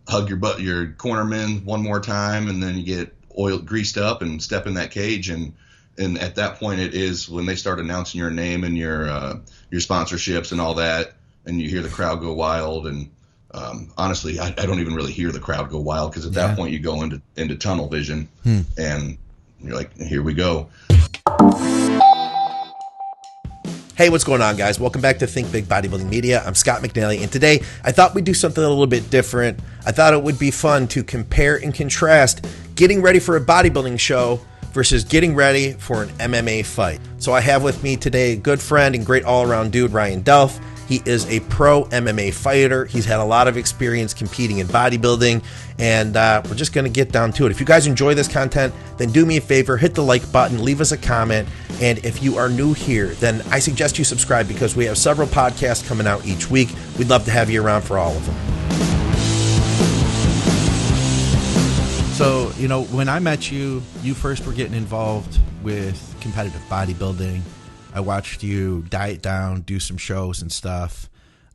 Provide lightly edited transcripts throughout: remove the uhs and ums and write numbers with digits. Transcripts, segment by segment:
hug your cornerman one more time, and then you get greased up and step in that cage. And at that point, it is when they start announcing your name and your sponsorships and all that, and you hear the crowd go wild. And honestly, I don't even really hear the crowd go wild, because at that point you go into tunnel vision, and you're like, here we go. Hey, what's going on, guys? Welcome back to Think Big Bodybuilding Media. I'm Scott Mcnally, and today I thought we'd do something a little bit different. I thought it would be fun to compare and contrast getting ready for a bodybuilding show versus getting ready for an MMA fight. So I have with me today a good friend and great all-around dude, Ryan Delf. He is a pro MMA fighter. He's had a lot of experience competing in bodybuilding, and we're just going to get down to it. If you guys enjoy this content, then do me a favor, hit the like button, leave us a comment, and if you are new here, then I suggest you subscribe, because we have several podcasts coming out each week. We'd love to have you around for all of them. So, when I met you, you first were getting involved with competitive bodybuilding. I watched you diet down, do some shows and stuff.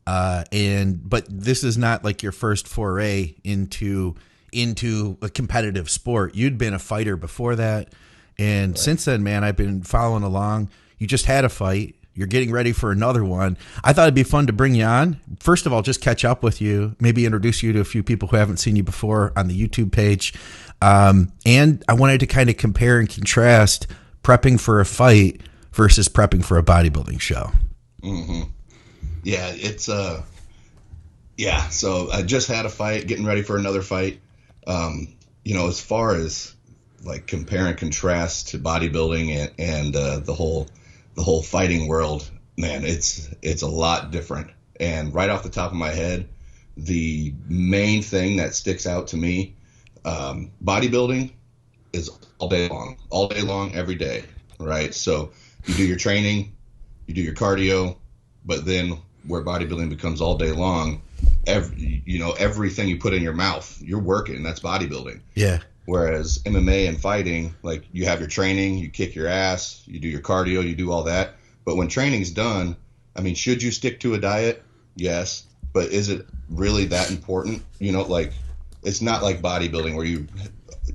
But this is not like your first foray into a competitive sport. You'd been a fighter before that. And right. Since then, man, I've been following along. You just had a fight. You're getting ready for another one. I thought it'd be fun to bring you on. First of all, just catch up with you, maybe introduce you to a few people who haven't seen you before on the YouTube page. And I wanted to kind of compare and contrast prepping for a fight versus prepping for a bodybuilding show. Mm-hmm. Yeah, it's so I just had a fight, getting ready for another fight. As far as like compare and contrast to bodybuilding and the whole fighting world, man, it's a lot different. And right off the top of my head, the main thing that sticks out to me, bodybuilding is all day long, every day, right? So you do your training, you do your cardio, but then where bodybuilding becomes all day long, everything you put in your mouth, you're working. That's bodybuilding. Yeah. Whereas MMA and fighting, like, you have your training, you kick your ass, you do your cardio, you do all that. But when training's done, I mean, should you stick to a diet? Yes. But is it really that important? It's not like bodybuilding where you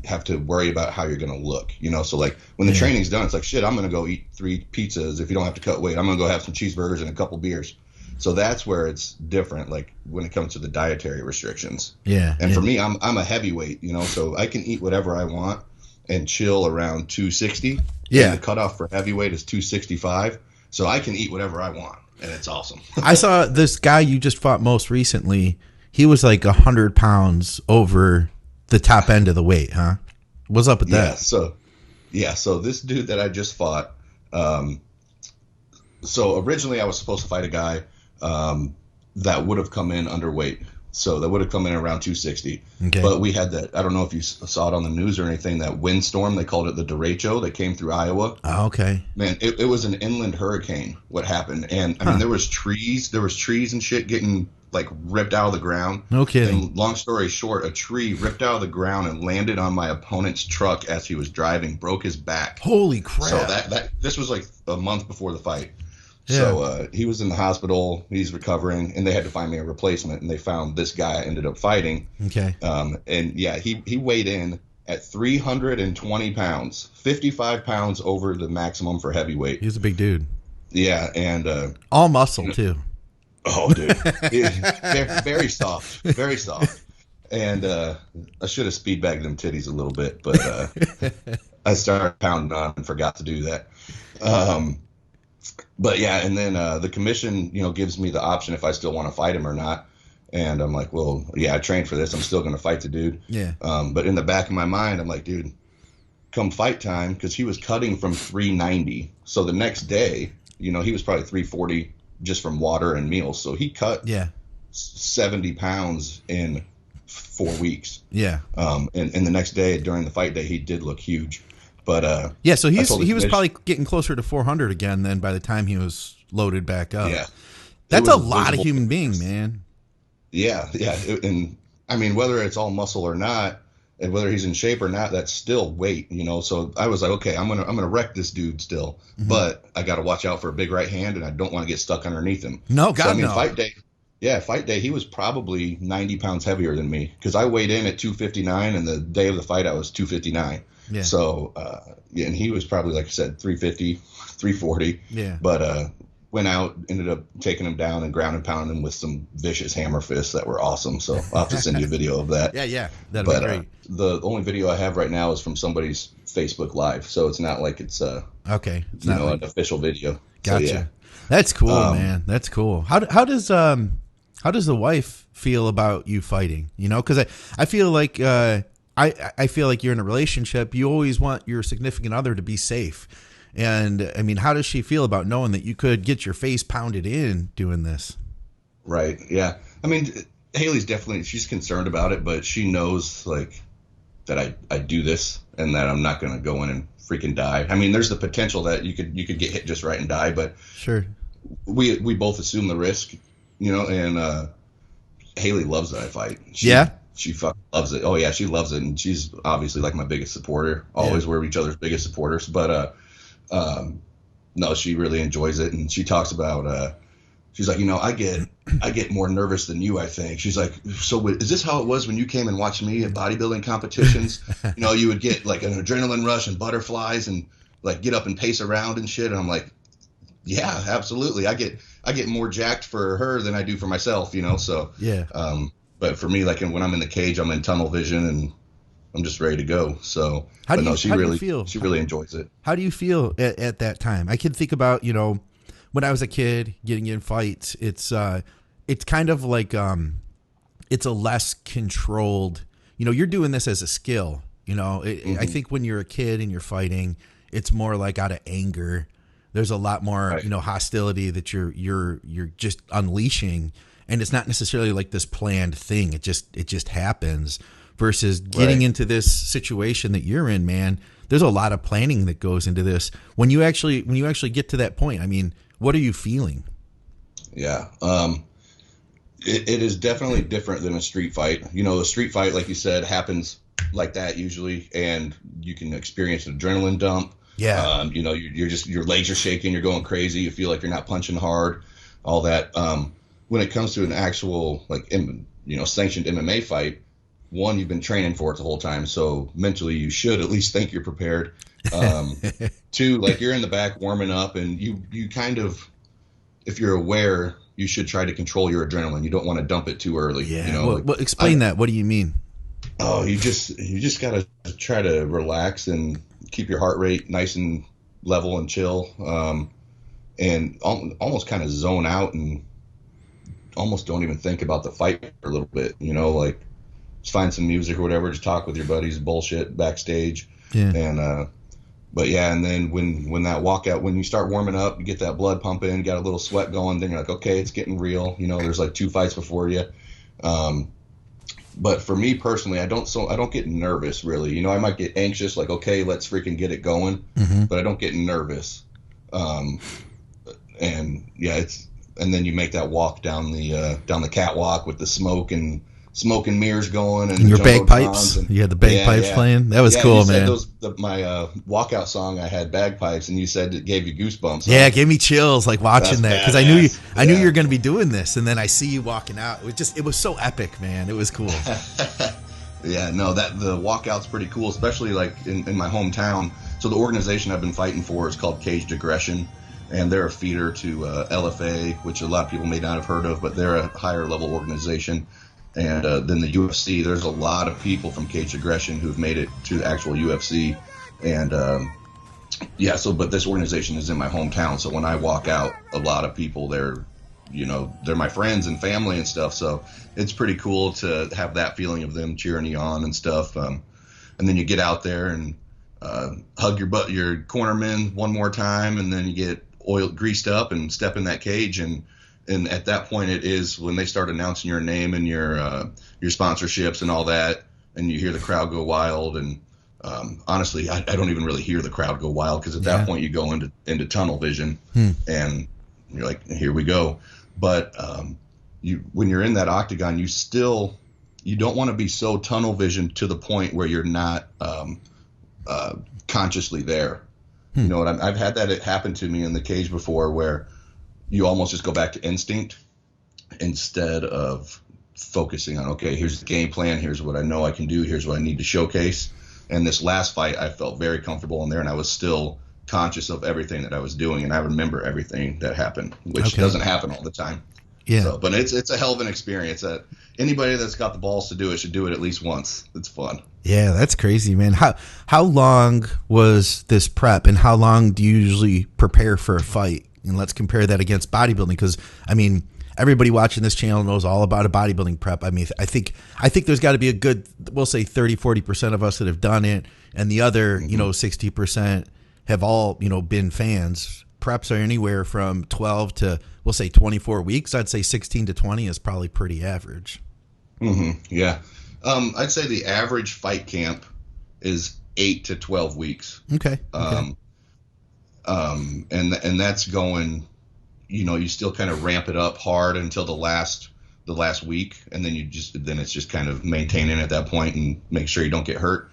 have to worry about how you're going to look, So like when the training's done, it's like, shit, I'm going to go eat 3 pizzas if you don't have to cut weight. I'm going to go have some cheeseburgers and a couple beers. So that's where it's different, like when it comes to the dietary restrictions. Yeah. And for me, I'm a heavyweight, so I can eat whatever I want and chill around 260. Yeah. And the cutoff for heavyweight is 265. So I can eat whatever I want, and it's awesome. I saw this guy you just fought most recently. He was like 100 pounds over the top end of the weight, huh? What's up with that? So this dude that I just fought, so originally I was supposed to fight a guy that would have come in underweight. So that would have come in around 260. Okay. But we had that, I don't know if you saw it on the news or anything, that windstorm, they called it the derecho, that came through Iowa. Oh, okay. Man, it was an inland hurricane, what happened. And I mean, there was trees and shit getting like ripped out of the ground. No kidding. And long story short, a tree ripped out of the ground and landed on my opponent's truck as he was driving, broke his back. Holy crap. So this was like a month before the fight. Yeah. So he was in the hospital, he's recovering, and they had to find me a replacement, and they found this guy I ended up fighting. Okay. And yeah, he weighed in at 320 pounds, 55 pounds over the maximum for heavyweight. He's a big dude. Yeah, and all muscle too. Oh, dude. Very soft. Very soft. And I should have speed bagged them titties a little bit, but I started pounding on and forgot to do that. But yeah, and then the commission, gives me the option if I still want to fight him or not. And I'm like, well, yeah, I trained for this. I'm still going to fight the dude. Yeah. But in the back of my mind, I'm like, dude, come fight time, because he was cutting from 390. So the next day, he was probably 340 just from water and meals. So he cut 70 pounds in 4 weeks. Yeah. And the next day, during the fight day, he did look huge. But so he was probably getting closer to 400 again then by the time he was loaded back up. Yeah. That's a lot of human being, man. Yeah. And I mean, whether it's all muscle or not, and whether he's in shape or not, that's still weight, So I was like, okay, I'm gonna wreck this dude still, but I got to watch out for a big right hand, and I don't want to get stuck underneath him. No, God, so, I mean, no. Yeah, fight day, he was probably 90 pounds heavier than me because I weighed in at 259, and the day of the fight I was 259. Yeah. So, yeah, and he was probably, like I said, 350, 340. Yeah. But went out, ended up taking him down and ground and pounding him with some vicious hammer fists that were awesome. So I'll have to send you a video of that. Yeah, that'd be great. The only video I have right now is from somebody's Facebook Live, so it's not like it's okay, it's an official video. Gotcha. So, yeah. That's cool, man. That's cool. How does the wife feel about you fighting? You know, because I feel like I feel like you're in a relationship. You always want your significant other to be safe. And I mean, how does she feel about knowing that you could get your face pounded in doing this? Right. Yeah. I mean, Hailey's she's concerned about it, but she knows like that I do this and that I'm not going to go in and freaking die. I mean, there's the potential that you could get hit just right and die, but sure. We both assume the risk, you know, and Hailey loves that I fight. She fucking loves it. Oh yeah, she loves it, and she's obviously like my biggest supporter. Always we're each other's biggest supporters, but no, she really enjoys it, and she talks about she's like, you know, I get more nervous than you, I think. She's like, so is this how it was when you came and watched me at bodybuilding competitions? You know, you would get like an adrenaline rush and butterflies and like get up and pace around and shit. And I'm like, yeah, absolutely. I get more jacked for her than I do for myself, you know? So, yeah. But for me, like when I'm in the cage, I'm in tunnel vision and I'm just ready to go. So, she really enjoys it. How do you feel at that time? I can think about, you know, when I was a kid getting in fights, it's kind of like, it's a less controlled, you know, you're doing this as a skill, you know, I think when you're a kid and you're fighting, it's more like out of anger. There's a lot more, right, you know, hostility that you're just unleashing, and it's not necessarily like this planned thing. It just happens. Versus getting into this situation that you're in, man, there's a lot of planning that goes into this. When you actually get to that point, I mean, what are you feeling? Yeah, it is definitely different than a street fight. You know, a street fight, like you said, happens like that usually, and you can experience an adrenaline dump. Yeah. You know, your legs are shaking, you're going crazy, you feel like you're not punching hard, all that. When it comes to an actual sanctioned MMA fight, one, you've been training for it the whole time, so mentally you should at least think you're prepared. Two, like you're in the back warming up, and you kind of, if you're aware, you should try to control your adrenaline. You don't want to dump it too early. Yeah. You know, well, explain that. What do you mean? Oh, you just gotta try to relax and keep your heart rate nice and level and chill, and almost kind of zone out and almost don't even think about the fight for a little bit. You know, like just find some music or whatever, just talk with your buddies, bullshit backstage. Yeah. And but yeah, and then when that walkout, when you start warming up, you get that blood pumping, got a little sweat going, then you're like, okay, it's getting real. You know, there's like 2 fights before you. But for me personally, I don't get nervous really. You know, I might get anxious, like, okay, let's freaking get it going. Mm-hmm. But I don't get nervous. And yeah, and then you make that walk down the catwalk with the smoke and mirrors going, and your bagpipes. You had the bagpipes playing. That was cool, man. My walkout song, I had bagpipes, and you said it gave you goosebumps. Yeah, it gave me chills like watching that, because I knew you were going to be doing this, and then I see you walking out. It was so epic, man. It was cool. Yeah, no, the walkout's pretty cool, especially like in my hometown. So the organization I've been fighting for is called Caged Aggression, and they're a feeder to LFA, which a lot of people may not have heard of, but they're a higher level organization. And then the UFC, there's a lot of people from Caged Aggression who've made it to the actual UFC. And but this organization is in my hometown. So when I walk out, a lot of people they're my friends and family and stuff. So it's pretty cool to have that feeling of them cheering you on and stuff. And then you get out there and hug your cornerman one more time, and then you get greased up and step in that cage. And at that point, it is when they start announcing your name and your sponsorships and all that, and you hear the crowd go wild. And honestly, I don't even really hear the crowd go wild, because at that point you go into tunnel vision, and you're like, here we go. But when you're in that octagon, you don't want to be so tunnel vision to the point where you're not consciously there. You know what I've had that happen to me in the cage before, where you almost just go back to instinct, instead of focusing on, okay, here's the game plan, here's what I know I can do, here's what I need to showcase. And this last fight, I felt very comfortable in there, and I was still conscious of everything that I was doing, and I remember everything that happened, which doesn't happen all the time. Yeah. So, but it's a hell of an experience that anybody that's got the balls to do it should do it at least once. It's fun. Yeah, that's crazy, man. How long was this prep, and how long do you usually prepare for a fight? And let's compare that against bodybuilding, because I mean, everybody watching this channel knows all about a bodybuilding prep. I mean, I think there's got to be a good, we'll say 30-40% of us that have done it, and the other, 60% have all, been fans. Preps are anywhere from 12 to, we'll say 24 weeks. I'd say 16 to 20 is probably pretty average. Yeah. I'd say the average fight camp is 8 to 12 weeks. Okay. And that's going, you still kind of ramp it up hard until the last week, and then it's just kind of maintaining at that point and make sure you don't get hurt.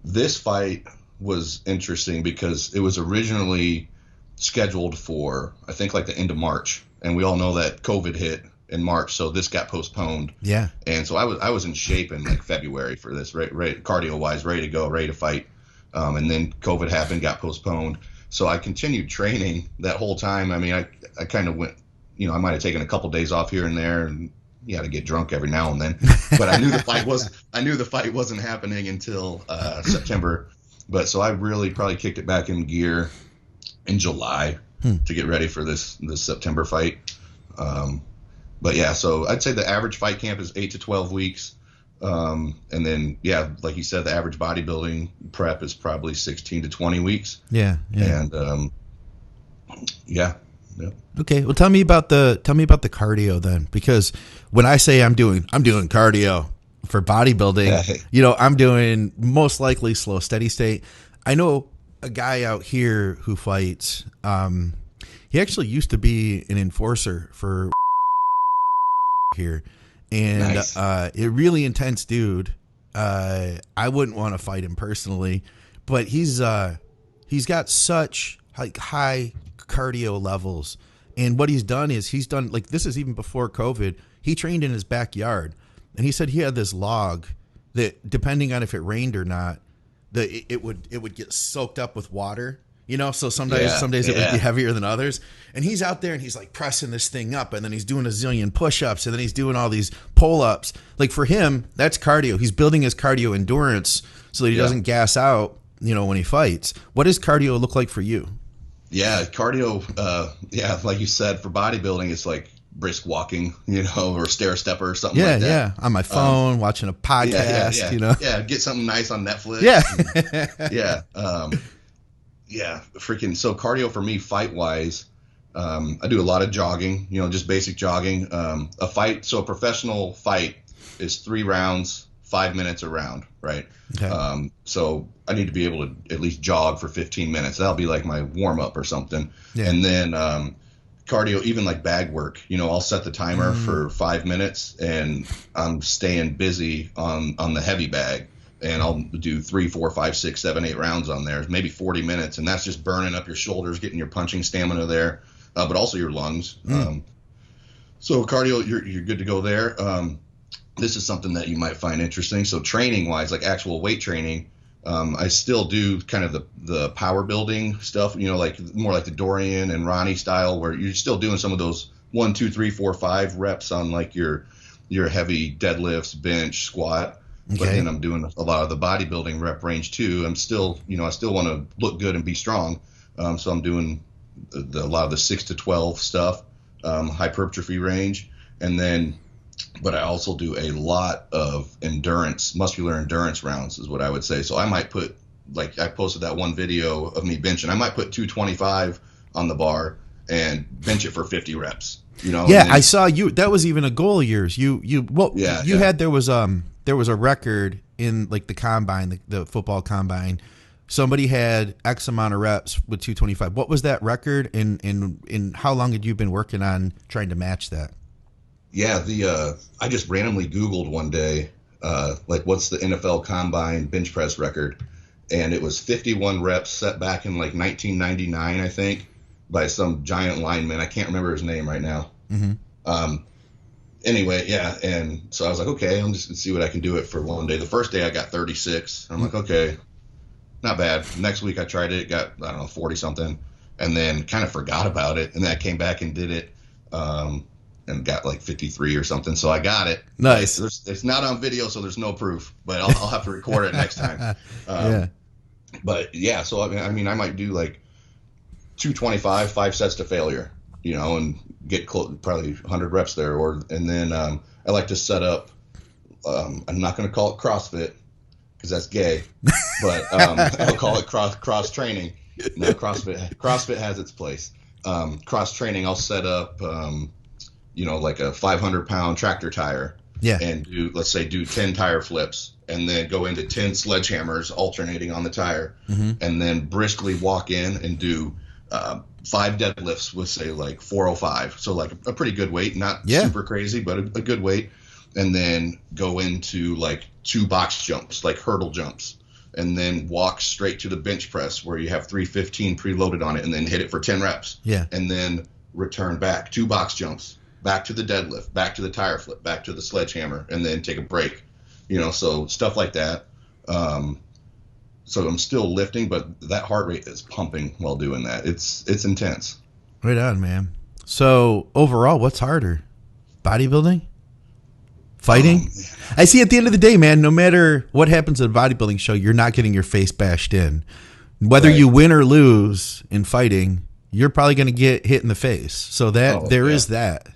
This fight was interesting because it was originally scheduled for, I think, like the end of March, and we all know that COVID hit in March, so this got postponed. Yeah. And so I was in shape in like February for this, right cardio wise, ready to go, ready to fight. And then COVID happened, got postponed. So I continued training that whole time. I mean, I kind of went, I might have taken a couple days off here and there, and you got to get drunk every now and then. But I knew the fight wasn't happening until September. But so I really probably kicked it back in gear in July to get ready for this September fight. But yeah, so I'd say the average fight camp is 8 to 12 weeks. And then, yeah, like you said, the average bodybuilding prep is probably 16 to 20 weeks. Yeah. And, yeah. Okay. Well, tell me about the cardio then, because when I say I'm doing cardio for bodybuilding, I'm doing most likely slow, steady state. I know a guy out here who fights, he actually used to be an enforcer for here. And nice. A really intense dude. I wouldn't want to fight him personally, but he's got such high cardio levels. And what he's done is this is even before COVID. He trained in his backyard, and he said he had this log that, depending on if it rained or not, it would get soaked up with water. So some days it would be heavier than others. And he's out there and he's like pressing this thing up, and then he's doing a zillion push-ups, and then he's doing all these pull-ups. Like, for him, that's cardio. He's building his cardio endurance so that he doesn't gas out, when he fights. What does cardio look like for you? Yeah, cardio, like you said, for bodybuilding, it's like brisk walking, or stair stepper or something like that. Yeah, on my phone, watching a podcast, Yeah, get something nice on Netflix. Yeah. Freaking, so cardio for me, fight-wise, I do a lot of jogging, just basic jogging. A professional fight is 3 rounds, 5 minutes a round, right? Okay. So I need to be able to at least jog for 15 minutes. That'll be like my warm-up or something. Yeah. And then cardio, even like bag work, I'll set the timer for 5 minutes, and I'm staying busy on the heavy bag. And I'll do 3, 4, 5, 6, 7, 8 rounds on there, maybe 40 minutes. And that's just burning up your shoulders, getting your punching stamina there, but also your lungs. So cardio, you're good to go there. This is something that you might find interesting. So training wise, like actual weight training, I still do kind of the power building stuff, like more like the Dorian and Ronnie style, where you're still doing some of those 1, 2, 3, 4, 5 reps on like your heavy deadlifts, bench, squat. Okay. But then I'm doing a lot of the bodybuilding rep range too. I'm still, I still want to look good and be strong. So I'm doing a lot of the 6 to 12 stuff, hypertrophy range. And then, but I also do a lot of muscular endurance rounds is what I would say. So I might put, like I posted that one video of me benching. I might put 225 on the bar and bench it for 50 reps. Yeah, then, I saw you. That was even a goal of yours. Had there was a record in like the combine, the football combine. Somebody had X amount of reps with 225. What was that record, and how long had you been working on trying to match that? Yeah, I just randomly Googled one day, like what's the NFL combine bench press record, and it was 51 reps set back in like 1999, I think, by some giant lineman. I can't remember his name right now. Anyway, yeah, and so I was like, okay, I'm just gonna see what I can do it for one day. The first day I got 36. I'm like, okay, not bad. Next week I tried it, got, I don't know, 40 something, and then kind of forgot about it, and then I came back and did it, and got like 53 or something. So I got it. Nice. It's not on video, so there's no proof, but I'll have to record it next time. Yeah. But yeah, so I mean, I might do like 225, 5 sets to failure, and get probably 100 reps there. And then I like to set up. I'm not going to call it CrossFit because that's gay, but I'll call it cross training. No, CrossFit has its place. Cross training, I'll set up, like a 500-pound tractor tire. Yeah. And let's say 10 tire flips, and then go into 10 sledgehammers alternating on the tire, and then briskly walk in and do 5 deadlifts with, say, like 405. So like a pretty good weight, not super crazy, but a good weight. And then go into like 2 box jumps, like hurdle jumps, and then walk straight to the bench press where you have 315 preloaded on it, and then hit it for 10 reps. Yeah. And then return back, 2 box jumps, back to the deadlift, back to the tire flip, back to the sledgehammer, and then take a break. So stuff like that. So I'm still lifting, but that heart rate is pumping while doing that. It's intense. Right on, man. So overall, what's harder? Bodybuilding? Fighting? I see at the end of the day, man, no matter what happens at a bodybuilding show, you're not getting your face bashed in. Whether you win or lose in fighting, you're probably going to get hit in the face. So there is that.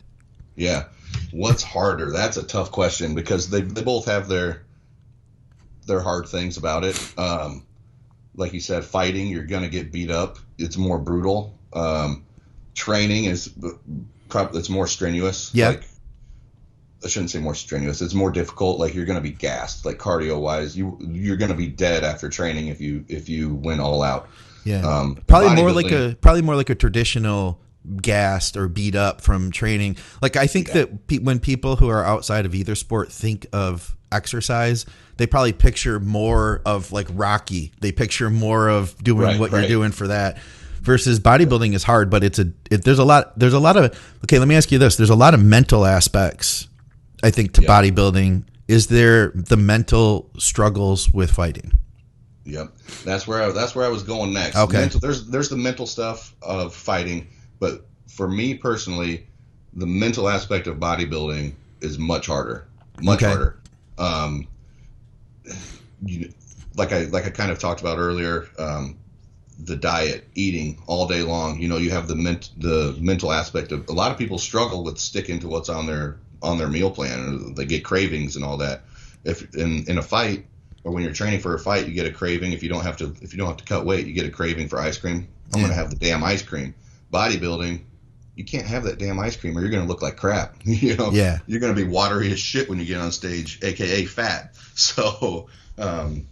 Yeah. What's harder? That's a tough question because they both have their hard things about it. Like you said, fighting, you're going to get beat up. It's more brutal. Training it's more strenuous. Yeah. Like, I shouldn't say more strenuous. It's more difficult. Like you're going to be gassed, like cardio wise. You're going to be dead after training if you went all out. Yeah. Probably more like a traditional gassed or beat up from training. Like I think that when people who are outside of either sport think of exercise, they probably picture more of like Rocky. They picture more of doing what you're doing for that. Versus bodybuilding is hard, but there's a lot of, okay, let me ask you this. There's a lot of mental aspects, I think, to bodybuilding. Is there the mental struggles with fighting? Yep. That's where I was going next. Okay. There's the mental stuff of fighting, but for me personally, the mental aspect of bodybuilding is much harder. Much harder. Like I kind of talked about earlier, the diet, eating all day long. You have the mental aspect of, a lot of people struggle with sticking to what's on their meal plan. They get cravings and all that. If in a fight, or when you're training for a fight, you get a craving. If you don't have to cut weight, you get a craving for ice cream. I'm going to have the damn ice cream. Bodybuilding, you can't have that damn ice cream or you're going to look like crap. You're going to be watery as shit when you get on stage, AKA fat. So, I'd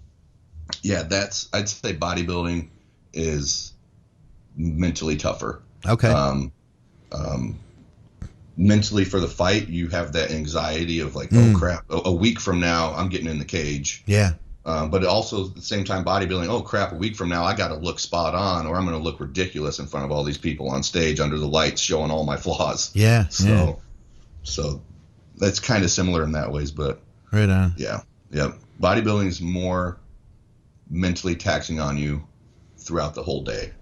say bodybuilding is mentally tougher. Okay. Mentally for the fight, you have that anxiety of like, oh crap, a week from now I'm getting in the cage. Yeah. But also at the same time, bodybuilding, oh crap, a week from now I got to look spot on, or I'm going to look ridiculous in front of all these people on stage under the lights showing all my flaws. Yeah. So that's kind of similar in that ways, but right on. Yeah. Bodybuilding is more mentally taxing on you throughout the whole day.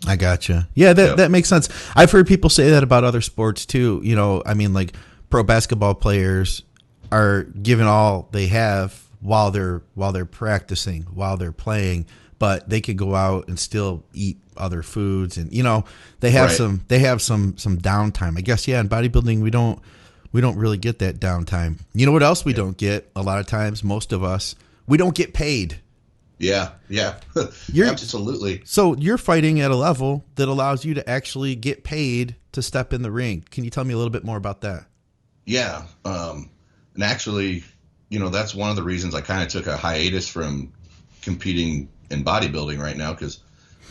I gotcha. Yeah, that makes sense. I've heard people say that about other sports too. I mean, like pro basketball players are giving all they have while they're practicing, while they're playing, but they could go out and still eat other foods, and they have some downtime. I guess in bodybuilding we don't really get that downtime. You know what else we don't get a lot of times? Most of us, we don't get paid. Yeah. Absolutely. So you're fighting at a level that allows you to actually get paid to step in the ring. Can you tell me a little bit more about that? Yeah. And actually, that's one of the reasons I kind of took a hiatus from competing in bodybuilding right now, because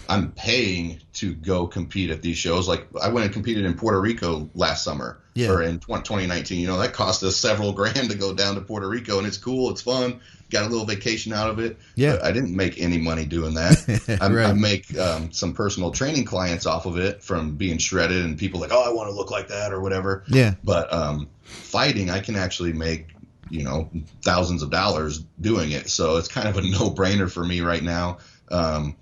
I'm paying to go compete at these shows. Like I went and competed in Puerto Rico last summer, or in 2019. You know, that cost us several grand to go down to Puerto Rico, and it's cool, it's fun, got a little vacation out of it. Yeah, but I didn't make any money doing that. Right. I make some personal training clients off of it from being shredded, and people like, oh, I want to look like that or whatever. Yeah. But fighting, I can actually make, you know, thousands of dollars doing it. So it's kind of a no-brainer for me right now. I'm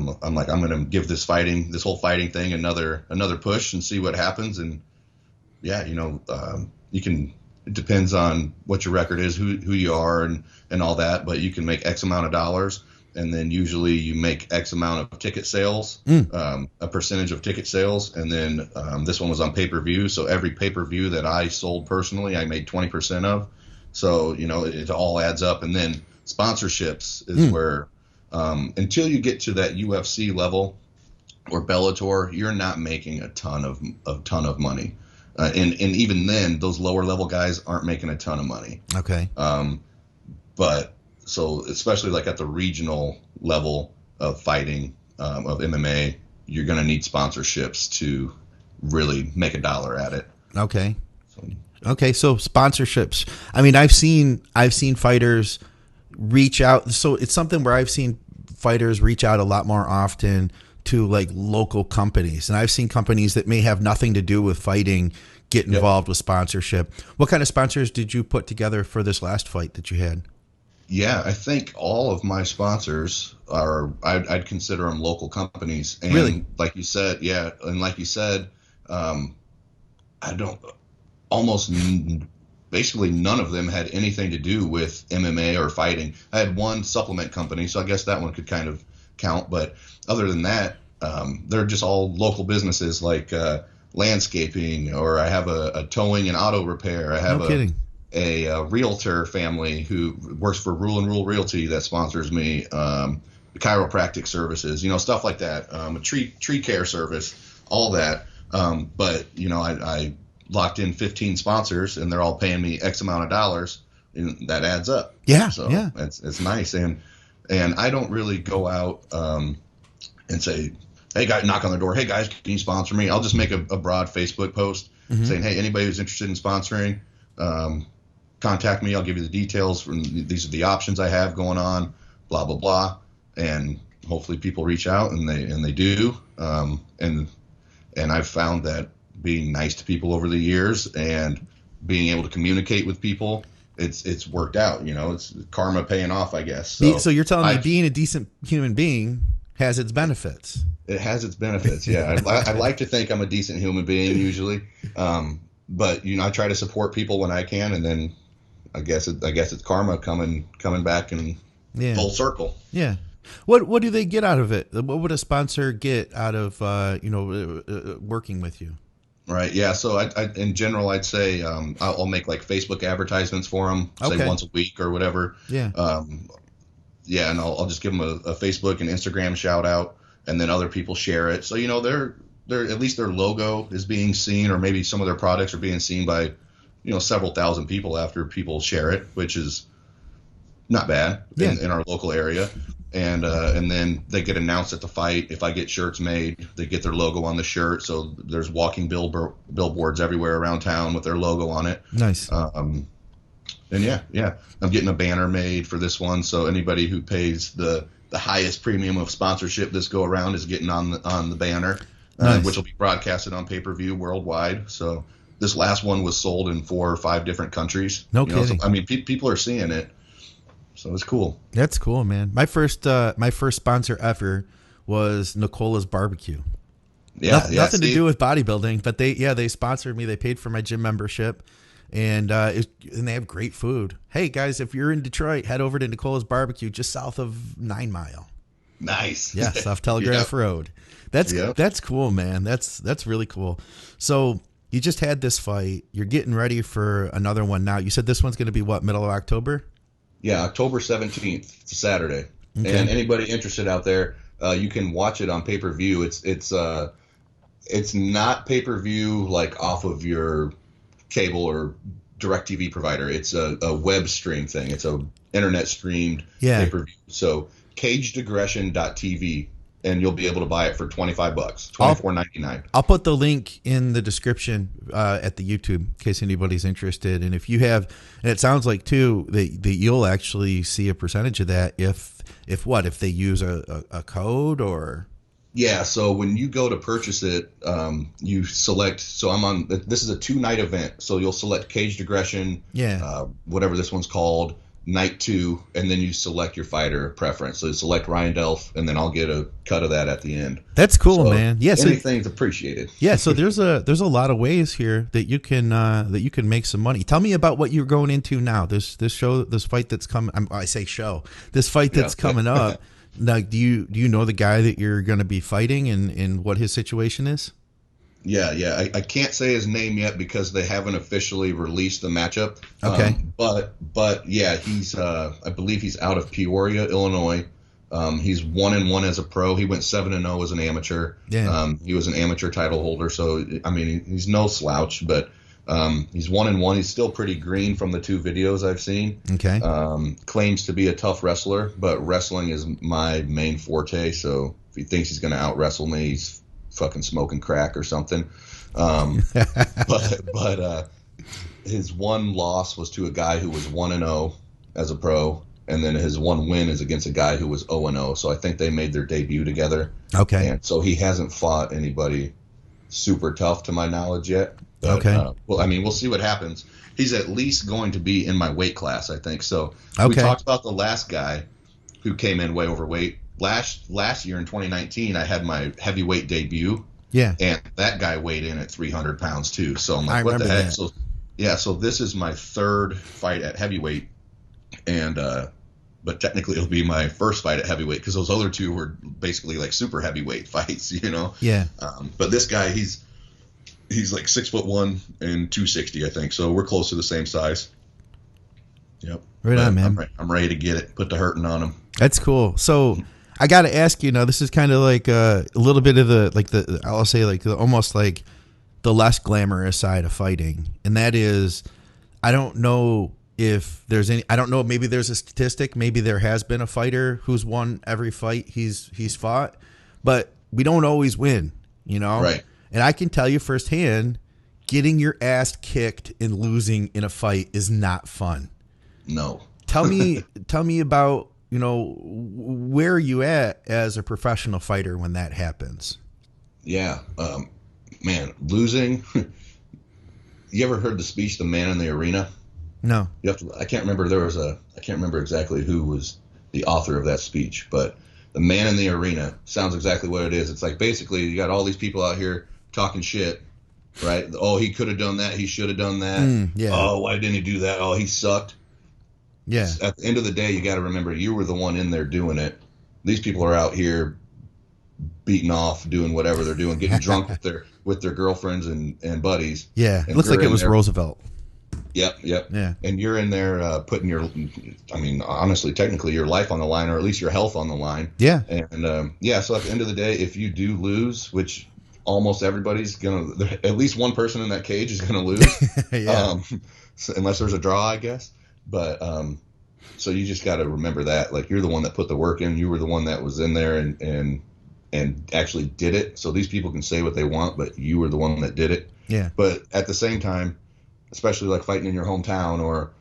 like, I'm going to give this whole fighting thing another push and see what happens. And yeah, you know, it depends on what your record is, who you are and all that, but you can make X amount of dollars. And then usually you make X amount of ticket sales, a percentage of ticket sales. And then this one was on pay-per-view. So every pay-per-view that I sold personally, I made 20% of. So, you know, it all adds up. And then sponsorships is where, until you get to that UFC level or Bellator, you're not making a ton of money. And even then, those lower level guys aren't making a ton of money. Okay. But so especially like at the regional level of fighting, of MMA, you're going to need sponsorships to really make a dollar at it. Okay. Okay. So sponsorships. I mean, I've seen fighters reach out. So it's something where I've seen fighters reach out a lot more often to like local companies. And I've seen companies that may have nothing to do with fighting get involved with sponsorship. What kind of sponsors did you put together for this last fight that you had? Yeah, I think all of my sponsors I'd consider them local companies. And really? Like you said, basically none of them had anything to do with MMA or fighting. I had one supplement company, so I guess that one could kind of count. But other than that, they're just all local businesses like landscaping, or I have a towing and auto repair. I have a realtor family who works for Rule and Rule Realty that sponsors me, chiropractic services, you know, stuff like that, a tree care service, all that. But, you know, I locked in 15 sponsors and they're all paying me X amount of dollars, and that adds up. Yeah. So yeah. It's nice. And I don't really go out and say, hey guys, knock on the door. Hey guys, can you sponsor me? I'll just make a broad Facebook post saying, hey, anybody who's interested in sponsoring, contact me. I'll give you the details. These are the options I have going on, blah, blah, blah. And hopefully people reach out, and they do. And I've found that being nice to people over the years and being able to communicate with people, it's worked out. You know, it's karma paying off, I guess. So you're telling me being a decent human being has its benefits. It has its benefits. Yeah. I like to think I'm a decent human being usually. But, you know, I try to support people when I can, and then I guess it's karma coming back in full circle. Yeah. What do they get out of it? What would a sponsor get out of working with you? Right. Yeah. So I in general, I'd say I'll make like Facebook advertisements for them, say once a week or whatever. Yeah. Yeah, and I'll just give them a Facebook and Instagram shout out, and then other people share it. So, you know, they're at least their logo is being seen, or maybe some of their products are being seen by, you know, several thousand people after people share it, which is not bad in our local area. And then they get announced at the fight. If I get shirts made, they get their logo on the shirt. So there's walking billboards everywhere around town with their logo on it. Nice. And yeah, I'm getting a banner made for this one. So anybody who pays the highest premium of sponsorship this go around is getting on the banner, nice. Which will be broadcasted on pay-per-view worldwide. So this last one was sold in 4 or 5 different countries. No kidding. So, I mean, people are seeing it. So it's cool. That's cool, man. My first sponsor ever was Nicola's Barbecue. Yeah, nothing to do with bodybuilding, but they sponsored me. They paid for my gym membership, and they have great food. Hey guys, if you're in Detroit, head over to Nicola's Barbecue, just south of 9 Mile. Nice. Yes, off Telegraph Road. That's cool, man. That's really cool. So you just had this fight. You're getting ready for another one now. You said this one's going to be what, middle of October? Yeah, October 17th. It's a Saturday. Okay. And anybody interested out there, you can watch it on pay-per-view. It's not pay-per-view like off of your cable or DirecTV provider. It's a web stream thing. It's a internet streamed pay-per-view. So cagedagression.tv and you'll be able to buy it for $25, $24.99. I'll put the link in the description at the YouTube in case anybody's interested. And if you have, and it sounds like too that you'll actually see a percentage of that if they use a code or. Yeah, so when you go to purchase it, you select. So this is a 2-night event, so you'll select Caged Aggression, whatever this one's called, night 2, and then you select your fighter preference. So you select Ryan Delf, and then I'll get a cut of that at the end. That's cool, man. Yeah, anything's appreciated. Yeah, so there's a lot of ways here that you can make some money. Tell me about what you're going into now. This fight that's coming. This fight that's coming up. Now, do you know the guy that you're going to be fighting and what his situation is? Yeah. I can't say his name yet because they haven't officially released the matchup. Okay. But yeah, he's I believe he's out of Peoria, Illinois. He's 1-1 as a pro. He went 7-0 as an amateur. Yeah. He was an amateur title holder, so I mean he's no slouch, but he's 1-1. He's still pretty green from the 2 videos I've seen. Okay. Claims to be a tough wrestler, but wrestling is my main forte. So if he thinks he's going to out wrestle me, he's fucking smoking crack or something. But his one loss was to a guy who was 1-0 as a pro, and then his one win is against a guy who was 0-0. So I think they made their debut together. Okay. And so he hasn't fought anybody super tough to my knowledge yet. But, okay. Well, I mean, we'll see what happens. He's at least going to be in my weight class, I think. So okay. We talked about the last guy who came in way overweight. Last year in 2019, I had my heavyweight debut. Yeah. And that guy weighed in at 300 pounds too. So I'm like, what the heck? That. So this is my 3rd fight at heavyweight, and but technically it'll be my first fight at heavyweight because those other 2 were basically like super heavyweight fights, you know. Yeah. But this guy, he's like 6'1" and 260, I think. So we're close to the same size. Yep. Right on, man. I'm ready to get it. Put the hurting on him. That's cool. So I got to ask you now, this is kind of like a little bit of almost like the less glamorous side of fighting. And that is, I don't know if there's any, I don't know, maybe there's a statistic, maybe there has been a fighter who's won every fight he's fought, but we don't always win, you know? Right. And I can tell you firsthand, getting your ass kicked and losing in a fight is not fun. No. Tell me about, you know, where are you at as a professional fighter when that happens? Yeah. Man, losing. You ever heard the speech, "The Man in the Arena"? No. I can't remember. I can't remember exactly who was the author of that speech, but the Man in the Arena sounds exactly what it is. It's like basically you got all these people out here talking shit, right? Oh, he could have done that. He should have done that. Yeah. Oh, why didn't he do that? Oh, he sucked. Yeah. At the end of the day, you got to remember you were the one in there doing it. These people are out here beating off, doing whatever they're doing, getting drunk with their girlfriends and buddies. Yeah. It looks like it was Roosevelt. Yep. Yeah. And you're in there putting honestly, technically your life on the line, or at least your health on the line. Yeah. And so at the end of the day, if you do lose, which almost everybody's at least one person in that cage is gonna lose. Yeah. Unless there's a draw, I guess. But so you just got to remember that, like, you're the one that put the work in. You were the one that was in there and actually did it. So these people can say what they want, but you were the one that did it. Yeah. But at the same time, especially like fighting in your hometown, or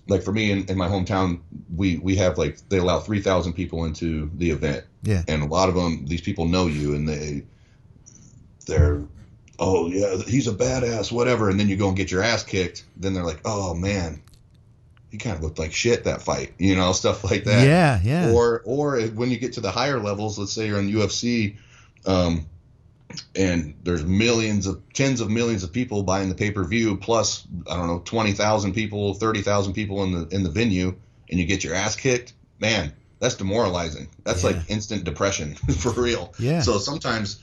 like for me in my hometown, we have like, they allow 3,000 people into the event. Yeah. And a lot of them, these people know you, and they're, oh yeah, he's a badass, whatever. And then you go and get your ass kicked. Then they're like, oh man, he kind of looked like shit that fight, you know, stuff like that. Yeah, yeah. Or when you get to the higher levels, let's say you're in UFC, and there's tens of millions of people buying the pay-per-view, plus, I don't know, 20,000 people, 30,000 people in the venue, and you get your ass kicked, man, that's demoralizing. That's like instant depression for real. Yeah. So sometimes,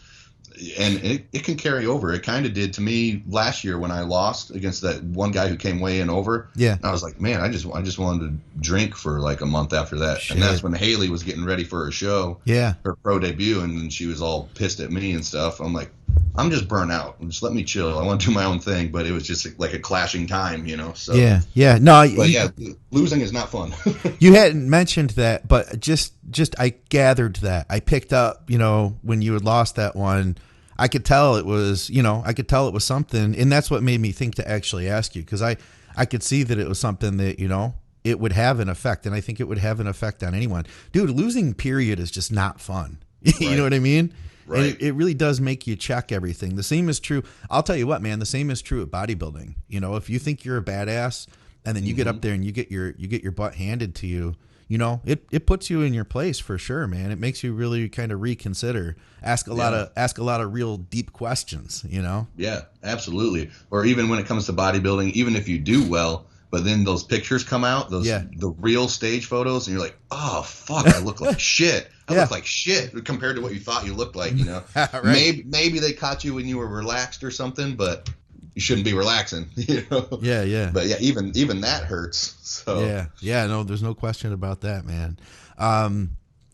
and it can carry over. It kind of did to me last year when I lost against that one guy who came way in over. Yeah. I was like, man, I just wanted to drink for like a month after that. Shit. And that's when Hailey was getting ready for her show. Yeah. Her pro debut, and then she was all pissed at me and stuff. I'm like, I'm just burnt out. Just let me chill. I want to do my own thing, but it was just like a clashing time, you know. So yeah. No, but yeah, losing is not fun. You hadn't mentioned that, but just I gathered that. I picked up, you know, when you had lost that one, I could tell it was, you know, I could tell it was something, and that's what made me think to actually ask you, because I could see that it was something that, you know, it would have an effect, and I think it would have an effect on anyone. Dude, losing period is just not fun. You Right. know what I mean? Right. And it really does make you check everything. The same is true. I'll tell you what, man, the same is true at bodybuilding. You know, if you think you're a badass and then you get up there and you get your butt handed to you, you know, it puts you in your place for sure, man. It makes you really kind of reconsider, ask a lot of real deep questions, you know? Yeah, absolutely. Or even when it comes to bodybuilding, even if you do well, but then those pictures come out, the real stage photos, and you're like, oh fuck, I look like shit. I look like shit compared to what you thought you looked like, you know. Right. Maybe they caught you when you were relaxed or something, but you shouldn't be relaxing, you know. Yeah. But yeah, even that hurts. So yeah. No, there's no question about that, man.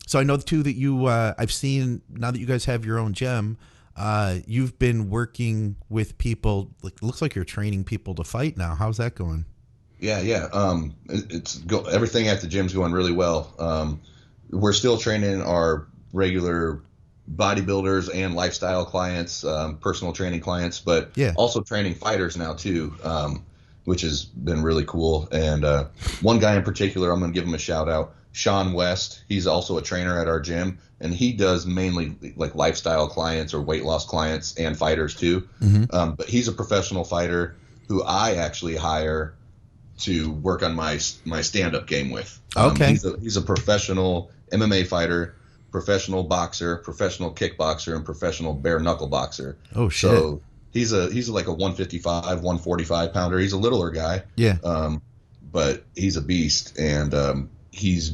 So I know too that you, I've seen now that you guys have your own gym, you've been working with people. Like, looks like you're training people to fight now. How's that going? Yeah. Everything at the gym's going really well. We're still training our regular bodybuilders and lifestyle clients, personal training clients, but also training fighters now too, which has been really cool. And one guy in particular, I'm going to give him a shout out, Sean West. He's also a trainer at our gym, and he does mainly like lifestyle clients or weight loss clients and fighters too. But he's a professional fighter who I actually hire to work on my stand-up game with. Okay. He's a professional MMA fighter, professional boxer, professional kickboxer, and professional bare knuckle boxer. Oh shit. So he's like a 155, 145 pounder. He's a littler guy. Yeah. But he's a beast, and he's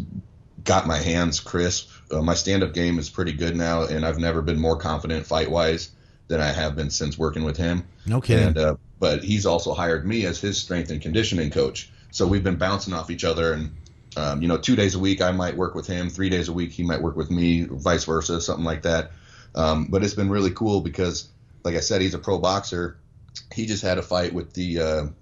got my hands crisp. My stand-up game is pretty good now, and I've never been more confident fight-wise than I have been since working with him. No kidding. And but he's also hired me as his strength and conditioning coach. So we've been bouncing off each other, and 2 days a week I might work with him, 3 days a week he might work with me, vice versa, something like that. But it's been really cool because, like I said, he's a pro boxer. He just had a fight with the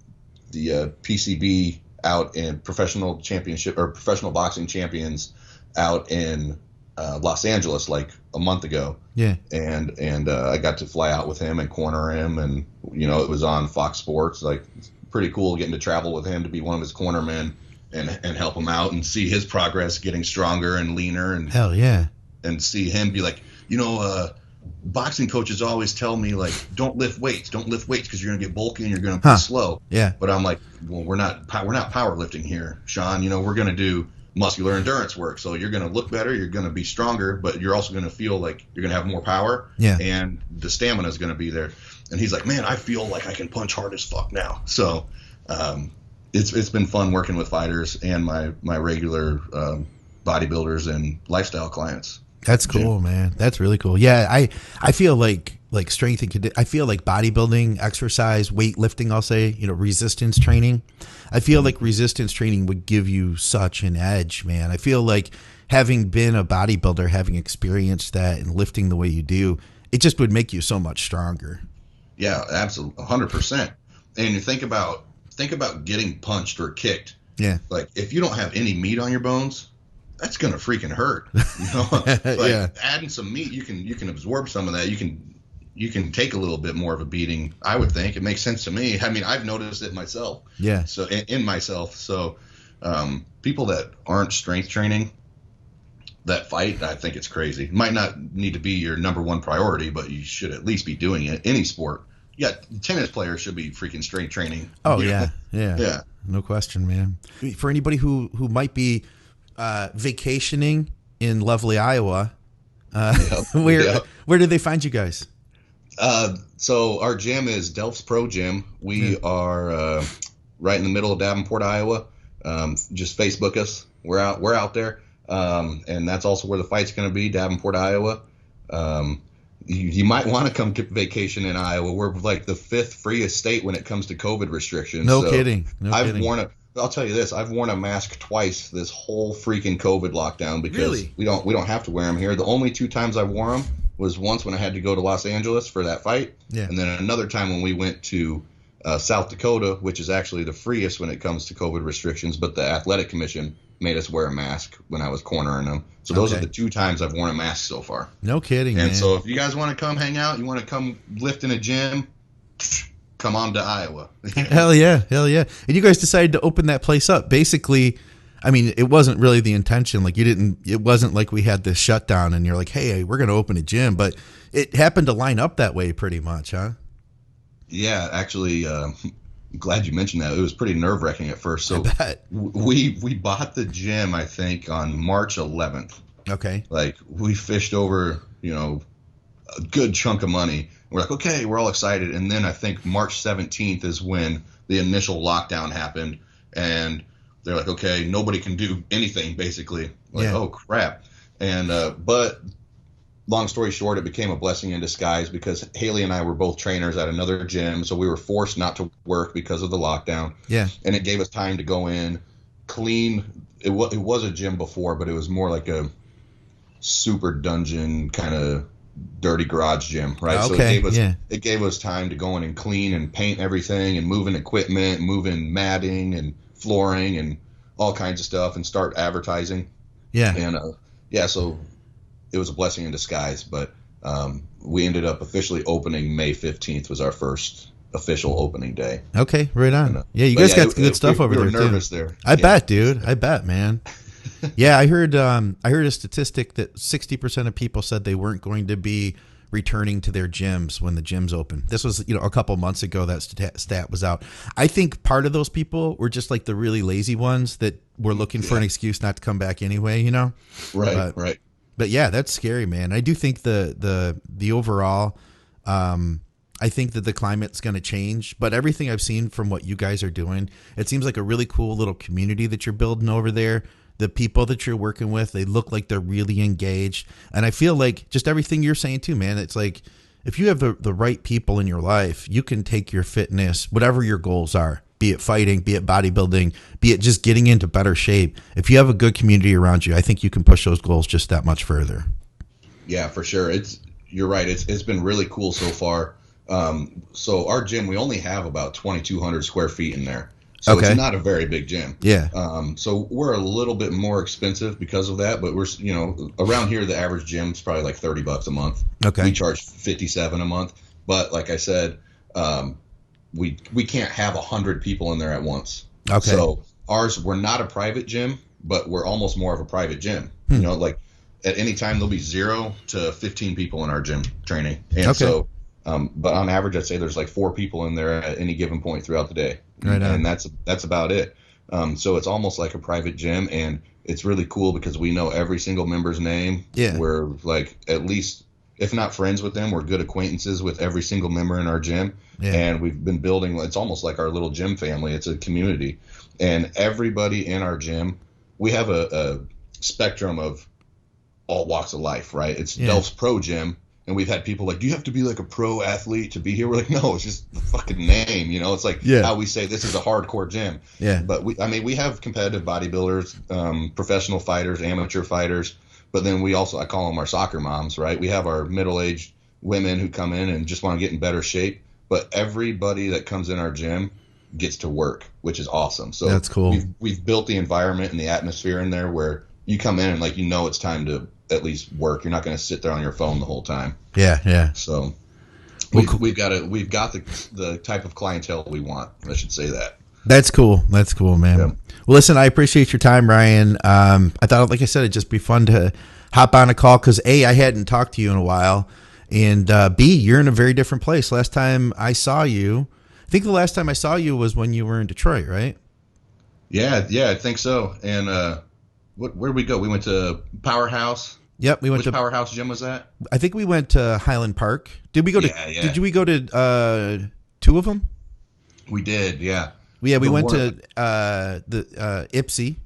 PCB out in professional championship or professional boxing champions out in Los Angeles like a month ago. Yeah. And I got to fly out with him and corner him, and it was on Fox Sports. Like, it's pretty cool getting to travel with him, to be one of his cornermen and help him out and see his progress getting stronger and leaner, and hell yeah, and see him be like, boxing coaches always tell me, like, don't lift weights because you're gonna get bulky and you're gonna be slow. Yeah. But I'm like, well, we're not powerlifting here, Sean. We're gonna do muscular endurance work. So you're gonna look better, you're gonna be stronger, but you're also gonna feel like you're gonna have more power. Yeah. And the stamina is gonna be there. And he's like, man, I feel like I can punch hard as fuck now. So it's been fun working with fighters and my regular bodybuilders and lifestyle clients. That's cool, man. That's really cool. Yeah, I feel like strength and I feel like bodybuilding, exercise, weightlifting, I'll say, resistance training. I feel like resistance training would give you such an edge, man. I feel like having been a bodybuilder, having experienced that and lifting the way you do, it just would make you so much stronger. Yeah, absolutely, 100%. And you think about getting punched or kicked. Yeah. Like, if you don't have any meat on your bones, that's gonna freaking hurt. Yeah. Adding some meat, you can absorb some of that. You can take a little bit more of a beating. I would think it makes sense to me. I mean, I've noticed it myself. Yeah. So in myself. So people that aren't strength training that fight, I think it's crazy. It might not need to be your number one priority, but you should at least be doing it. Any sport. Yeah, tennis players should be freaking strength training. Oh yeah. No question, man. For anybody who might be vacationing in lovely Iowa, where do they find you guys? So our gym is Delfs Pro Gym. We are right in the middle of Davenport, Iowa. Just Facebook us. We're out there. And that's also where the fight's going to be, Davenport, Iowa. You might want to come to vacation in Iowa. We're like the 5th freest state when it comes to COVID restrictions. No kidding. I'll tell you this. I've worn a mask twice this whole freaking COVID lockdown because we don't have to wear them here. The only 2 times I've worn them was once when I had to go to Los Angeles for that fight. Yeah. And then another time when we went to South Dakota, which is actually the freest when it comes to COVID restrictions, but the athletic commission made us wear a mask when I was cornering them. So those are the 2 times I've worn a mask so far. No kidding, and man. so if you guys want to come hang out, you want to come lift in a gym, come on to Iowa. Hell yeah. And you guys decided to open that place up. Basically, I mean, it wasn't really the intention. Like it wasn't like we had this shutdown and you're like, hey, we're going to open a gym. But it happened to line up that way pretty much, huh? Yeah, actually, I'm glad you mentioned that. It was pretty nerve-wracking at first. So I bet. we bought the gym, I think, on March 11th. Okay. Like, we fished over, a good chunk of money. We're like, okay, we're all excited. And then I think March 17th is when the initial lockdown happened. And they're like, okay, nobody can do anything, basically. Like, oh, crap. And but long story short, it became a blessing in disguise because Hailey and I were both trainers at another gym. So we were forced not to work because of the lockdown. Yeah. And it gave us time to go in, clean. It was a gym before, but it was more like a super dungeon kind of dirty garage gym, right? Okay. So it gave us time to go in and clean and paint everything and move in equipment, move in matting and flooring and all kinds of stuff and start advertising. Yeah. And so it was a blessing in disguise, but we ended up officially opening May 15th was our first official opening day. Okay, right on. You guys got good stuff over there. We were nervous there. I bet, dude. I bet, man. Yeah, I heard a statistic that 60% of people said they weren't going to be returning to their gyms when the gyms open. This was, a couple months ago that stat was out. I think part of those people were just like the really lazy ones that were looking for an excuse not to come back anyway, Right. But yeah, that's scary, man. I do think the overall, I think that the climate's going to change. But everything I've seen from what you guys are doing, it seems like a really cool little community that you're building over there. The people that you're working with, they look like they're really engaged. And I feel like just everything you're saying too, man, it's like if you have the right people in your life, you can take your fitness, whatever your goals are, be it fighting, be it bodybuilding, be it just getting into better shape. If you have a good community around you, I think you can push those goals just that much further. Yeah, for sure. You're right. It's been really cool so far. So our gym, we only have about 2,200 square feet in there. So it's not a very big gym. Yeah. So we're a little bit more expensive because of that, but we're, around here, the average gym's probably like $30 a month. Okay. We charge $57 a month. But like I said, we can't have 100 people in there at once. Okay. So we're not a private gym, but we're almost more of a private gym. Like at any time there'll be 0 to 15 people in our gym training. And so, but on average, I'd say there's like 4 people in there at any given point throughout the day. Right. And that's about it. So it's almost like a private gym, and it's really cool because we know every single member's name. Yeah. We're like at least, if not friends with them, we're good acquaintances with every single member in our gym. Yeah. And we've been building, it's almost like our little gym family. It's a community. And everybody in our gym, we have a spectrum of all walks of life, right? It's Delfs Pro Gym. And we've had people like, do you have to be like a pro athlete to be here? We're like, no, it's just the fucking name. It's like how we say this is a hardcore gym. Yeah. But we have competitive bodybuilders, professional fighters, amateur fighters. But then I call them our soccer moms, right? We have our middle-aged women who come in and just want to get in better shape. But everybody that comes in our gym gets to work, which is awesome. So that's cool. We've built the environment and the atmosphere in there where you come in and it's time to at least work. You're not going to sit there on your phone the whole time. Yeah. So we've got the type of clientele we want. I should say that. That's cool, man. Yeah. Well, listen, I appreciate your time, Ryan. I thought, like I said, it'd just be fun to hop on a call because A, I hadn't talked to you in a while, and B, you're in a very different place. Last time I saw you, I think the last time I saw you was when you were in Detroit, right? Yeah, I think so. And where'd we go? We went to Powerhouse. Yep, we went to Powerhouse Gym. Was that? I think we went to Highland Park. Did we go to? Yeah. Did we go to 2 of them? We did. Yeah. Yeah, we went to the Ipsy.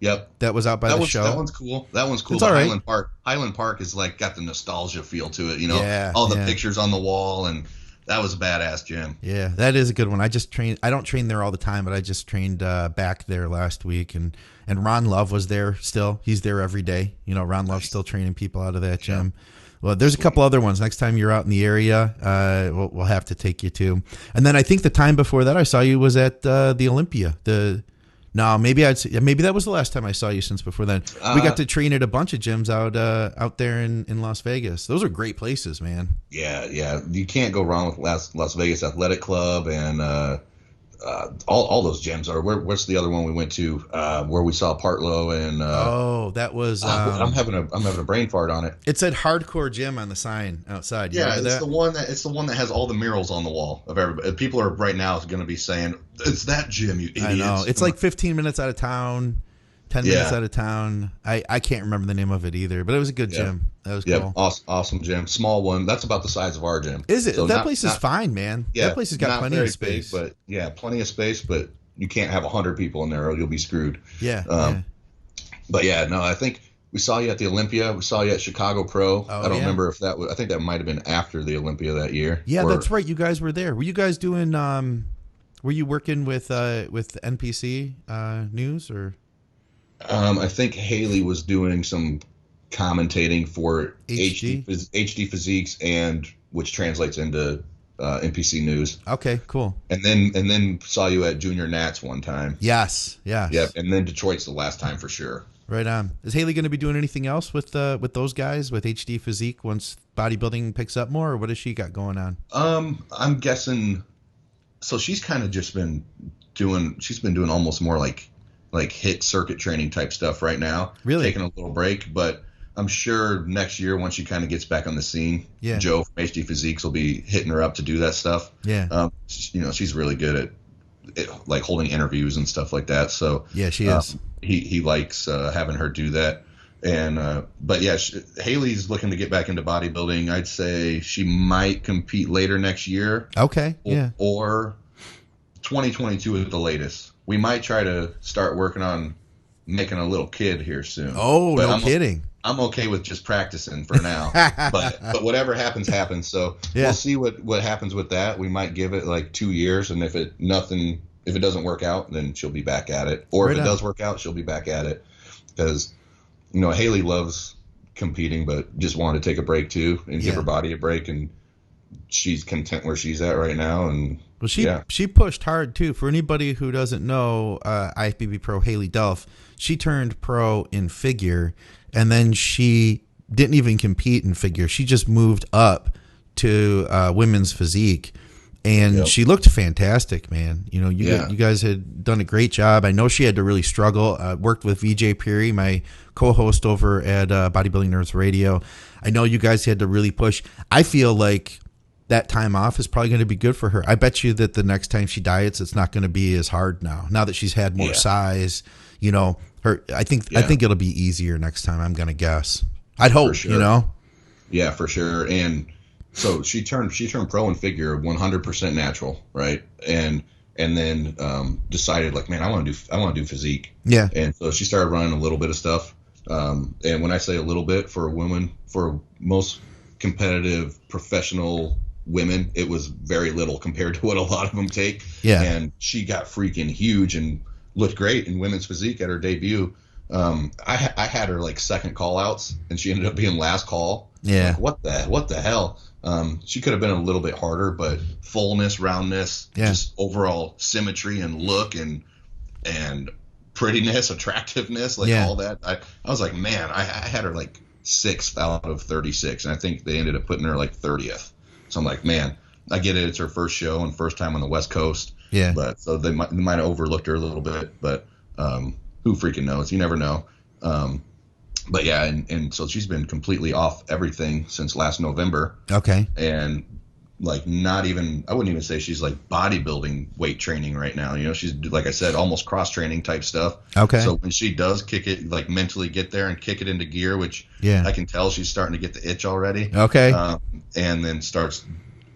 Yep. That was out by the show. That one's cool. It's all right. Highland Park is like got the nostalgia feel to it. Yeah. All the pictures on the wall, and that was a badass gym. Yeah, that is a good one. I don't train there all the time, but I just trained back there last week, and Ron Love was there still. He's there every day. Ron Love's still training people out of that gym. Well, there's a couple other ones. Next time you're out in the area, we'll have to take you to. And then I think the time before that I saw you was at the Olympia. Maybe that was the last time I saw you since before then. We got to train at a bunch of gyms out there in Las Vegas. Those are great places, man. Yeah. You can't go wrong with Las Vegas Athletic Club and all those gyms are. What's the other one we went to where we saw Partlow and that was I'm having a brain fart on it. It said Hardcore Gym on the sign outside. Yeah, it's the one that has all the murals on the wall of everybody. People are right now going to be saying it's that gym, you idiots. I know. It's like 15 minutes out of town, 10 minutes out of town. I can't remember the name of it either, but it was a good gym. That was cool. Awesome gym. Small one. That's about the size of our gym. Is it? So that place is fine, man. Yeah, that place has got plenty of space. Big, but plenty of space, but you can't have 100 people in there or you'll be screwed. Yeah. But no, I think we saw you at the Olympia. We saw you at Chicago Pro. I don't remember if that was, I think that might have been after the Olympia that year. Yeah, that's right. You guys were there. Were you guys doing, were you working with NPC News or? I think Hailey was doing some commentating for HD Physiques, and which translates into NPC News. Okay, cool. And then saw you at Junior Nats one time. Yes. Yep. And then Detroit's the last time for sure. Right on. Is Hailey going to be doing anything else with those guys with HD Physique once bodybuilding picks up more, or what has she got going on? I'm guessing. So she's kind of just been doing. She's been doing almost more like hit circuit training type stuff right now. Really? Taking a little break, but I'm sure next year once she kind of gets back on the scene, Joe from HD Physiques will be hitting her up to do that stuff. Yeah. She's really good at like holding interviews and stuff like that. So yeah, she is. He likes having her do that. And but yeah, Hailey's looking to get back into bodybuilding. I'd say she might compete later next year. Okay. Or 2022 at the latest. We might try to start working on making a little kid here soon. Oh, but no kidding. I'm okay with just practicing for now. but whatever happens. So we'll see what happens with that. We might give it like 2 years, and if it doesn't work out, then she'll be back at it. Or if it does work out, she'll be back at it. Because Hailey loves competing, but just wanted to take a break too and give her body a break, and she's content where she's at right now. And well, she pushed hard too. For anybody who doesn't know, IFBB Pro Hailey Delf, she turned pro in figure, and then she didn't even compete in figure. She just moved up to women's physique, and she looked fantastic, man. You guys had done a great job. I know she had to really struggle. Worked with VJ Peary, my co-host over at Bodybuilding Nerds Radio. I know you guys had to really push. I feel like that time off is probably going to be good for her. I bet you that the next time she diets, it's not going to be as hard now that she's had more size. I think it'll be easier next time. I'm going to guess. I'd hope. Sure. Yeah, for sure. And so she turned pro in figure 100% natural, right? And then decided like, man, I want to do physique. Yeah. And so she started running a little bit of stuff. And when I say a little bit, for a woman, for most competitive professional women, it was very little compared to what a lot of them take. Yeah. And she got freaking huge and looked great in women's physique at her debut. I had her like second call outs, and she ended up being last call. Yeah. Like, what the hell? She could have been a little bit harder, but fullness, roundness, just overall symmetry and look and prettiness, attractiveness, like all that. I was like, man, I had her like 6th out of 36, and I think they ended up putting her like 30th. So I'm like, man, I get it. It's her first show and first time on the West Coast. Yeah. But so they might have overlooked her a little bit, but who freaking knows? You never know. But yeah, and so she's been completely off everything since last November. Okay. And like I wouldn't even say she's like bodybuilding weight training right now. She's, like I said, almost cross training type stuff. Okay. So when she does kick it, like mentally get there and kick it into gear, which I can tell she's starting to get the itch already. Okay. And then starts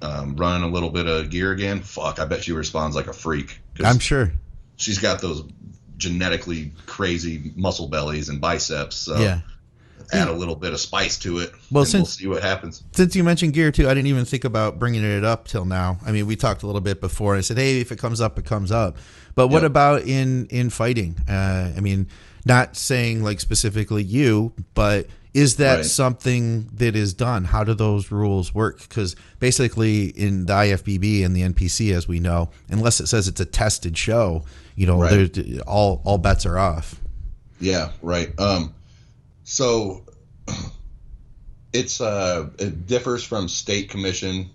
running a little bit of gear again. Fuck, I bet she responds like a freak. I'm sure. She's got those genetically crazy muscle bellies and biceps. So add a little bit of spice to it. Well, we'll see what happens. Since you mentioned gear too, I didn't even think about bringing it up till now. I mean, we talked a little bit before, and I said, hey, if it comes up, it comes up. But what about in fighting? I mean, not saying like specifically you, but Is that Right. something that is done? How do those rules work? Because basically in the IFBB and the NPC, as we know, unless it says it's a tested show, Right. all bets are off. Yeah, right. So it differs from state commission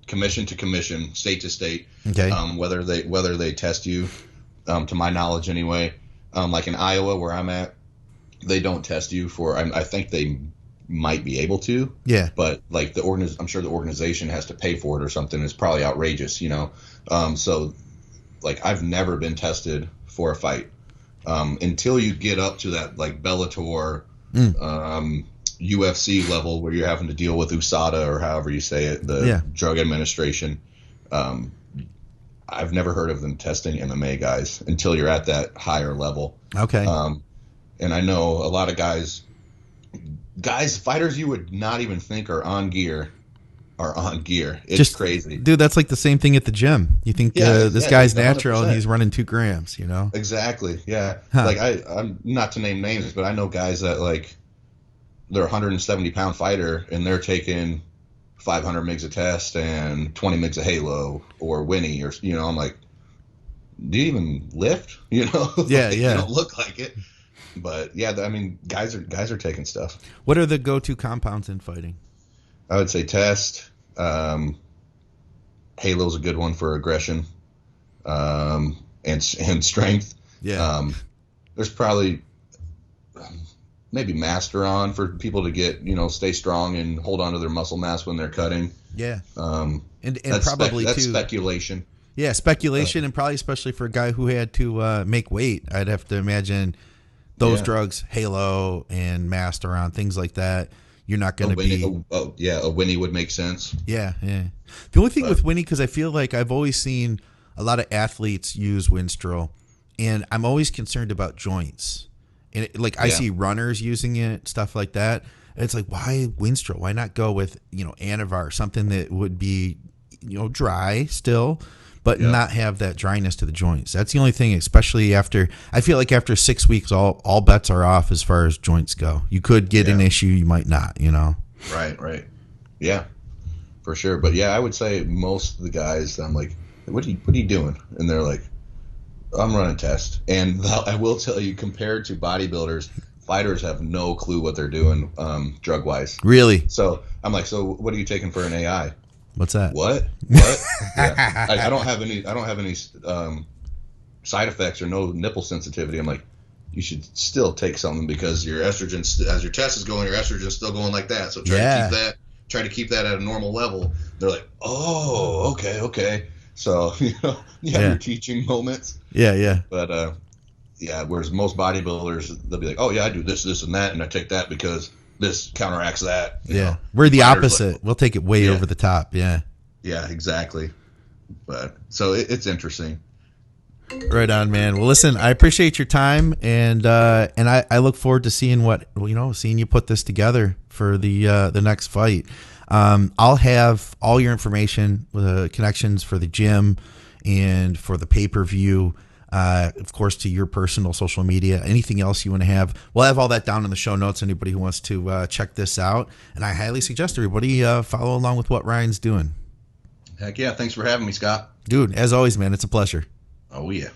to commission, state to state. Okay. Whether they test you, to my knowledge anyway. Like in Iowa where I'm at, they don't test you for. I think they might be able to. Yeah. But like I'm sure the organization has to pay for it or something. It's probably outrageous, So like I've never been tested for a fight until you get up to that like Bellator, UFC level where you're having to deal with USADA or however you say it, the Drug Administration. I've never heard of them testing MMA guys until you're at that higher level. Okay. And I know a lot of fighters you would not even think are on gear. It's just crazy. Dude, that's like the same thing at the gym. You think this guy's natural 100%. and he's running 2 grams, Exactly. Yeah. Huh. Like I'm not to name names, but I know guys that like they're a 170-pound fighter and they're taking 500 mgs of test and 20 mgs of Halo or Winnie or I'm like, do you even lift? Yeah, Like, yeah. You don't look like it. But yeah, I mean, guys are taking stuff. What are the go-to compounds in fighting? I would say test. Halo's a good one for aggression, and strength. Yeah. There's probably maybe Master on for people to get stay strong and hold on to their muscle mass when they're cutting. Yeah. And that's probably that's too speculation. Yeah, speculation, and probably especially for a guy who had to make weight. I'd have to imagine those drugs, Halo and Masteron, things like that. You're not going to be. A Winnie would make sense. Yeah, yeah. The only thing with Winnie, because I feel like I've always seen a lot of athletes use Winstrol, and I'm always concerned about joints. And I see runners using it, stuff like that. And it's like, why Winstrol? Why not go with Anavar, something that would be dry still, but not have that dryness to the joints. That's the only thing, especially I feel like after 6 weeks, all bets are off as far as joints go. You could get an issue, you might not, Right. Yeah, for sure. But yeah, I would say most of the guys, I'm like, what are you doing? And they're like, I'm running tests. And I will tell you, compared to bodybuilders, fighters have no clue what they're doing drug wise. Really? So I'm like, so what are you taking for an AI? What's that? What? Yeah. I don't have any side effects or no nipple sensitivity. I'm like, you should still take something because your estrogen, as your test is going, your estrogen's still going like that. So try to keep that at a normal level. They're like, oh, okay. So you have your teaching moments. Yeah. But whereas most bodybuilders, they'll be like, oh yeah, I do this, and that, and I take that because this counteracts that. We're the opposite. We'll take it way over the top. Yeah, exactly. But so it's interesting. Right on, man. Well, listen, I appreciate your time, and I look forward to seeing seeing you put this together for the next fight. I'll have all your information, connections for the gym and for the pay-per-view. Of course, to your personal social media, anything else you want to have. We'll have all that down in the show notes. Anybody who wants to check this out. And I highly suggest everybody follow along with what Ryan's doing. Heck yeah. Thanks for having me, Scott. Dude, as always, man, it's a pleasure. Oh, yeah.